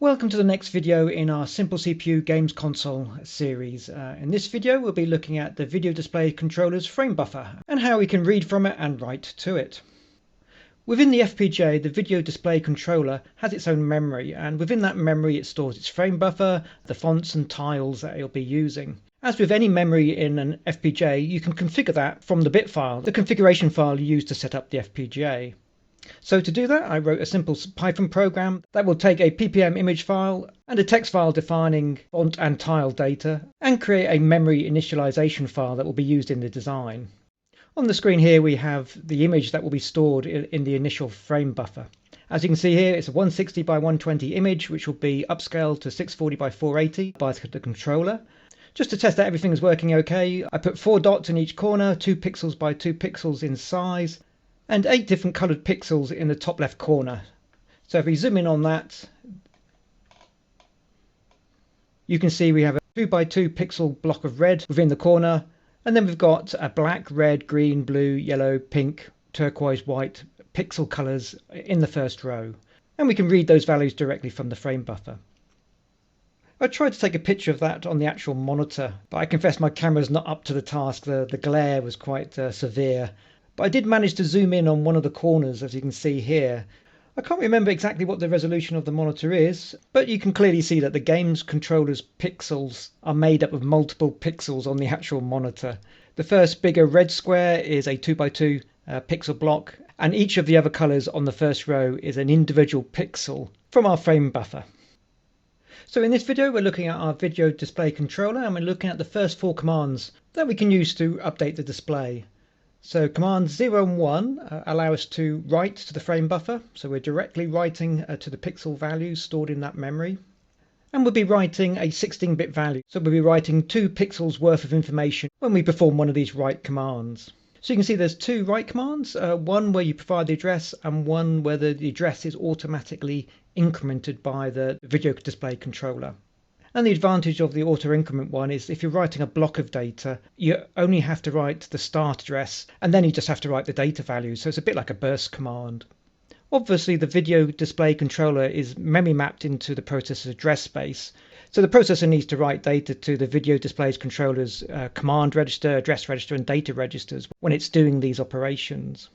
Welcome to the next video in our SimpleCPU Games Console series. In this video we'll be looking at the video display controller's frame buffer and how we can read from it and write to it. Within the FPGA, the video display controller has its own memory, and within that memory it stores its frame buffer, the fonts and tiles that it'll be using. As with any memory in an FPGA, you can configure that from the bit file, the configuration file you use to set up the FPGA. So to do that, I wrote a simple Python program that will take a ppm image file and a text file defining font and tile data and create a memory initialization file that will be used in the design. On the screen here we have the image that will be stored in the initial frame buffer. As you can see here, it's a 160 by 120 image which will be upscaled to 640 by 480 by the controller. Just to test that everything is working okay, I put 4 dots in each corner, 2 pixels by 2 pixels in size, and 8 different coloured pixels in the top left corner. So if we zoom in on that, you can see we have a 2 by 2 pixel block of red within the corner, and then we've got a black, red, green, blue, yellow, pink, turquoise, white pixel colours in the first row. And we can read those values directly from the frame buffer. I tried to take a picture of that on the actual monitor, but I confess my camera's not up to the task. The glare was quite severe. But I did manage to zoom in on one of the corners, as you can see here. I can't remember exactly what the resolution of the monitor is, but you can clearly see that the game's controller's pixels are made up of multiple pixels on the actual monitor. The first bigger red square is a 2 by 2 pixel block, and each of the other colours on the first row is an individual pixel from our frame buffer. So in this video we're looking at our video display controller, and we're looking at the first 4 commands that we can use to update the display. So commands 0 and 1 allow us to write to the frame buffer, so we're directly writing to the pixel values stored in that memory. And we'll be writing a 16-bit value, so we'll be writing 2 pixels worth of information when we perform one of these write commands. So you can see there's 2 write commands, one where you provide the address and one where the address is automatically incremented by the video display controller. And the advantage of the auto increment one is if you're writing a block of data, you only have to write the start address and then you just have to write the data value. So it's a bit like a burst command. Obviously the video display controller is memory mapped into the processor's address space. So the processor needs to write data to the video display controller's command register, address register and data registers when it's doing these operations.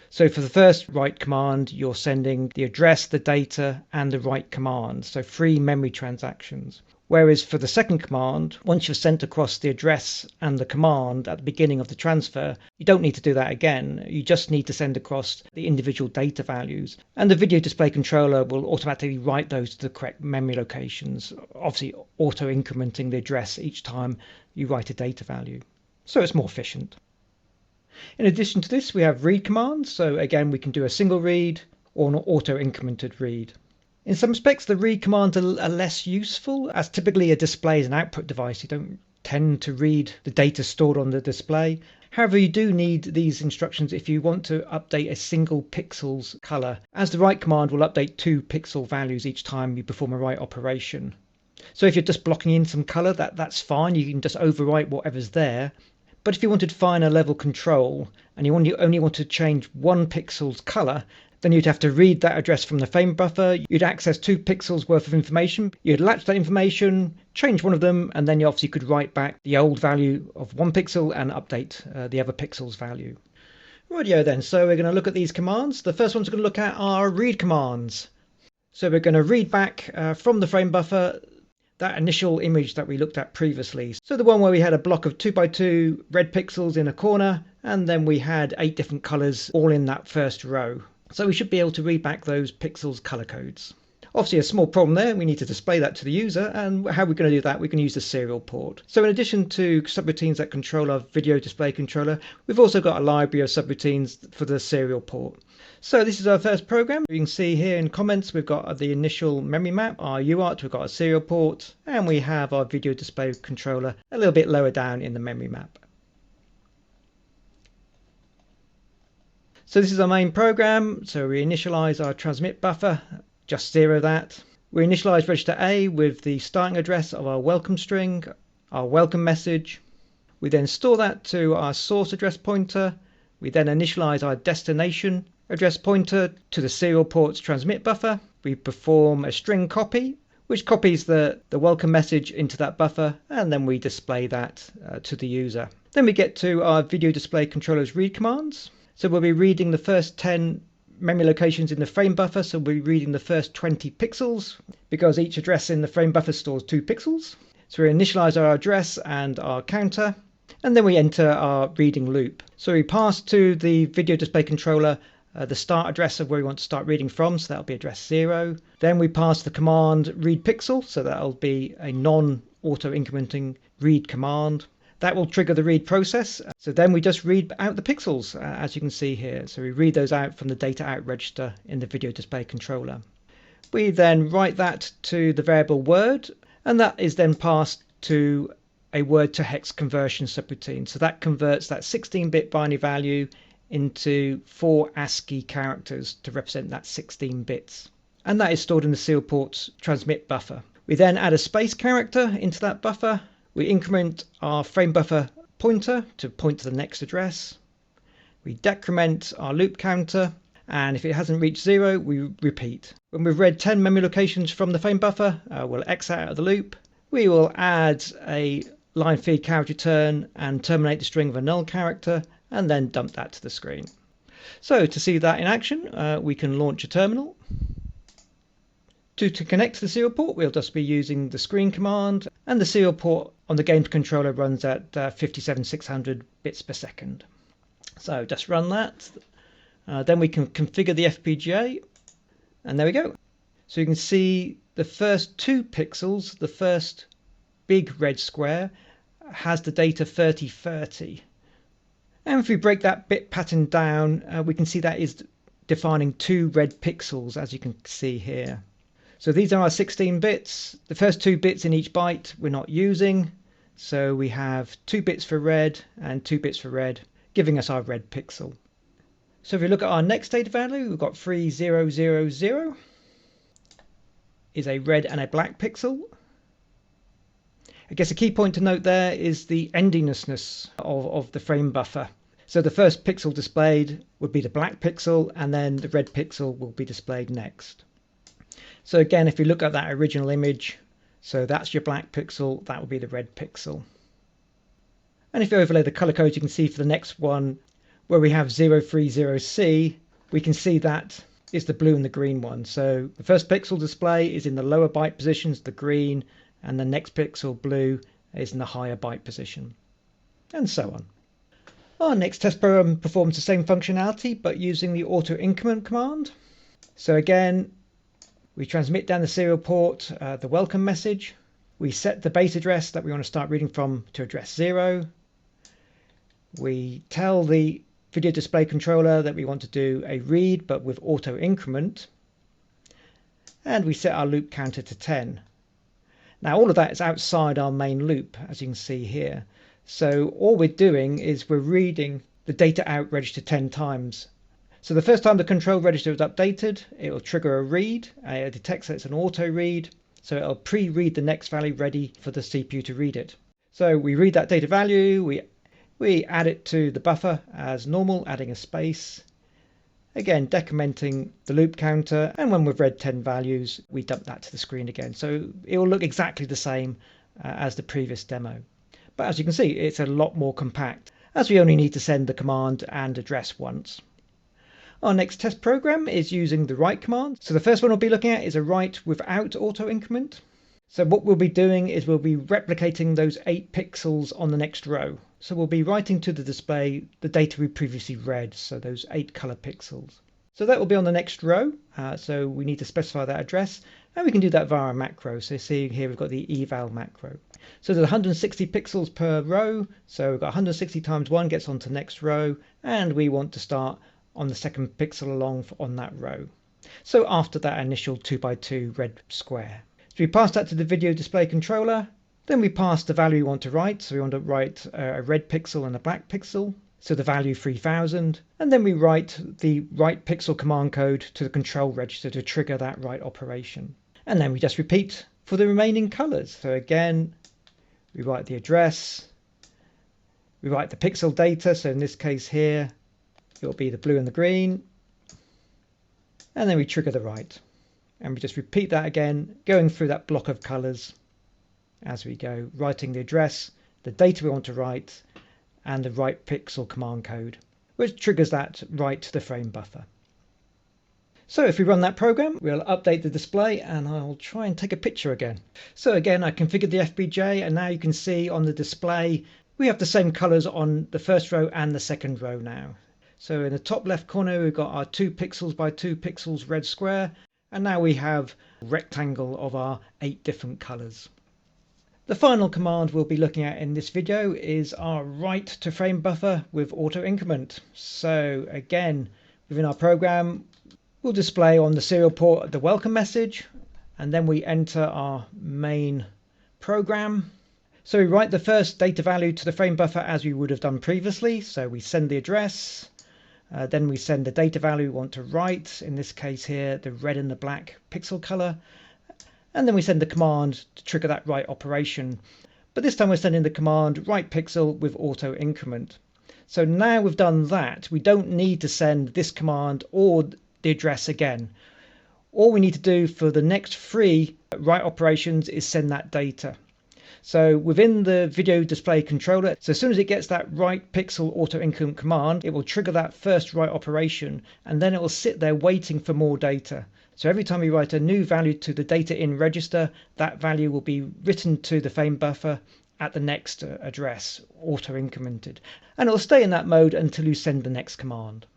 So for the first write command, you're sending the address, the data and the write command. So 3 memory transactions. Whereas for the second command, once you've sent across the address and the command at the beginning of the transfer, you don't need to do that again. You just need to send across the individual data values. And the video display controller will automatically write those to the correct memory locations, obviously auto-incrementing the address each time you write a data value. So it's more efficient. In addition to this, we have read commands. So again, we can do a single read or an auto-incremented read. In some respects, the read commands are less useful, as typically a display is an output device. You don't tend to read the data stored on the display. However, you do need these instructions if you want to update a single pixel's colour, as the write command will update 2 pixel values each time you perform a write operation. So if you're just blocking in some colour, that's fine. You can just overwrite whatever's there. But if you wanted finer level control and you only want to change 1 pixel's colour, then you'd have to read that address from the frame buffer, you'd access 2 pixels worth of information, you'd latch that information, change one of them, and then you obviously could write back the old value of 1 pixel and update the other pixel's value. Rightio then, so we're going to look at these commands. The first ones we're going to look at are read commands. So we're going to read back from the frame buffer that initial image that we looked at previously. So the one where we had a block of 2 by 2 red pixels in a corner, and then we had 8 different colours all in that first row. So we should be able to read back those pixels colour codes. Obviously a small problem there, we need to display that to the user, and how we're going to do that, we can use the serial port. So in addition to subroutines that control our video display controller, we've also got a library of subroutines for the serial port. So this is our first program. You can see here in comments we've got the initial memory map, our UART, we've got a serial port, and we have our video display controller a little bit lower down in the memory map. So this is our main program. So we initialize our transmit buffer, just 0 that. We initialize register A with the starting address of our welcome string, our welcome message. We then store that to our source address pointer. We then initialize our destination address pointer to the serial port's transmit buffer. We perform a string copy which copies the welcome message into that buffer, and then we display that to the user. Then we get to our video display controller's read commands. So we'll be reading the first 10 memory locations in the frame buffer, so we'll be reading the first 20 pixels, because each address in the frame buffer stores 2 pixels. So we initialize our address and our counter, and then we enter our reading loop. So we pass to the video display controller the start address of where we want to start reading from, so that'll be address 0. Then we pass the command read pixel, so that'll be a non-auto incrementing read command. That will trigger the read process. So then we just read out the pixels, as you can see here. So we read those out from the data out register in the video display controller. We then write that to the variable word, and that is then passed to a word to hex conversion subroutine. So that converts that 16-bit binary value into 4 ASCII characters to represent that 16 bits. And that is stored in the serial port's transmit buffer. We then add a space character into that buffer. We increment our frame buffer pointer to point to the next address. We decrement our loop counter, and if it hasn't reached 0, we repeat. When we've read 10 memory locations from the frame buffer, we'll exit out of the loop. We will add a line feed character return and terminate the string with a null character, and then dump that to the screen. So to see that in action, we can launch a terminal. To connect to the serial port, we'll just be using the screen command, and the serial port on the games controller runs at 57,600 bits per second. So just run that. Then we can configure the FPGA, and there we go. So you can see the first 2 pixels, the first big red square, has the data 3030. And if we break that bit pattern down, we can see that is defining 2 red pixels, as you can see here. So these are our 16 bits. The first 2 bits in each byte we're not using. So we have 2 bits for red and 2 bits for red, giving us our red pixel. So if we look at our next data value, we've got 3000 is a red and a black pixel. I guess a key point to note there is the endiness of the frame buffer. So the first pixel displayed would be the black pixel, and then the red pixel will be displayed next. So again, if you look at that original image, so that's your black pixel, that will be the red pixel. And if you overlay the color code, you can see for the next one, where we have 030C, we can see that is the blue and the green one. So the first pixel display is in the lower byte positions, the green, and the next pixel blue is in the higher byte position, and so on. Our next test program performs the same functionality, but using the auto increment command. So again, we transmit down the serial port the welcome message. We set the base address that we want to start reading from to address 0. We tell the video display controller that we want to do a read, but with auto increment. And we set our loop counter to 10. Now all of that is outside our main loop, as you can see here. So all we're doing is we're reading the data out register 10 times. So the first time the control register is updated, it will trigger a read. It detects that it's an auto read, so it'll pre-read the next value ready for the CPU to read it. So we read that data value, we add it to the buffer as normal, adding a space. Again, decrementing the loop counter, and when we've read 10 values, we dump that to the screen again. So it will look exactly the same as the previous demo. But as you can see, it's a lot more compact, as we only need to send the command and address once. Our next test program is using the write command. So the first one we'll be looking at is a write without auto increment. So what we'll be doing is we'll be replicating those 8 pixels on the next row. So we'll be writing to the display the data we previously read, so those 8 color pixels. So that will be on the next row. So we need to specify that address, and we can do that via a macro. So see here we've got the eval macro. So there's 160 pixels per row. So we've got 160 times 1 gets onto the next row, and we want to start on the second pixel along on that row. So after that initial 2x2 red square. So we pass that to the video display controller. Then we pass the value we want to write. So we want to write a red pixel and a black pixel. So the value 3000. And then we write the write pixel command code to the control register to trigger that write operation. And then we just repeat for the remaining colors. So again, we write the address. We write the pixel data. So in this case here, it'll be the blue and the green. And then we trigger the write. And we just repeat that again, going through that block of colors as we go, writing the address, the data we want to write, and the write pixel command code, which triggers that write to the frame buffer. So if we run that program, we'll update the display, and I'll try and take a picture again. So again, I configured the FPGA, and now you can see on the display we have the same colors on the first row and the second row now. So in the top left corner we've got our 2 pixels by 2 pixels red square, and now we have a rectangle of our 8 different colors. The final command we'll be looking at in this video is our write to frame buffer with auto increment. So again, within our program, we'll display on the serial port the welcome message, and then we enter our main program. So we write the first data value to the frame buffer as we would have done previously. So we send the address, then we send the data value we want to write, in this case here the red and the black pixel color, and then we send the command to trigger that write operation. But this time we're sending the command write pixel with auto increment. So now we've done that, we don't need to send this command or the address again. All we need to do for the next 3 write operations is send that data. So within the video display controller, so as soon as it gets that write pixel auto increment command, it will trigger that first write operation, and then it will sit there waiting for more data. So every time we write a new value to the data in register, that value will be written to the frame buffer at the next address, auto incremented. And it will stay in that mode until you send the next command.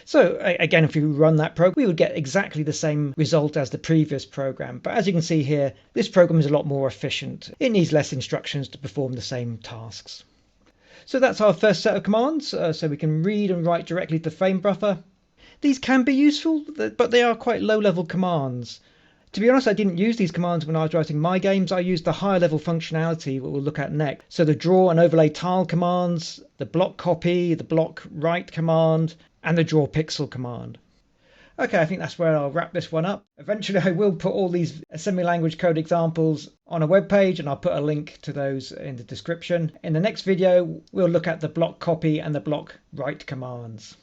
So again, if you run that program, we would get exactly the same result as the previous program. But as you can see here, this program is a lot more efficient. It needs less instructions to perform the same tasks. So that's our first set of commands. So we can read and write directly to the frame buffer. These can be useful, but they are quite low-level commands. To be honest, I didn't use these commands when I was writing my games. I used the higher level functionality that we'll look at next. So the draw and overlay tile commands, the block copy, the block write command, and the draw pixel command. Okay, I think that's where I'll wrap this one up. Eventually I will put all these assembly language code examples on a web page, and I'll put a link to those in the description. In the next video, we'll look at the block copy and the block write commands.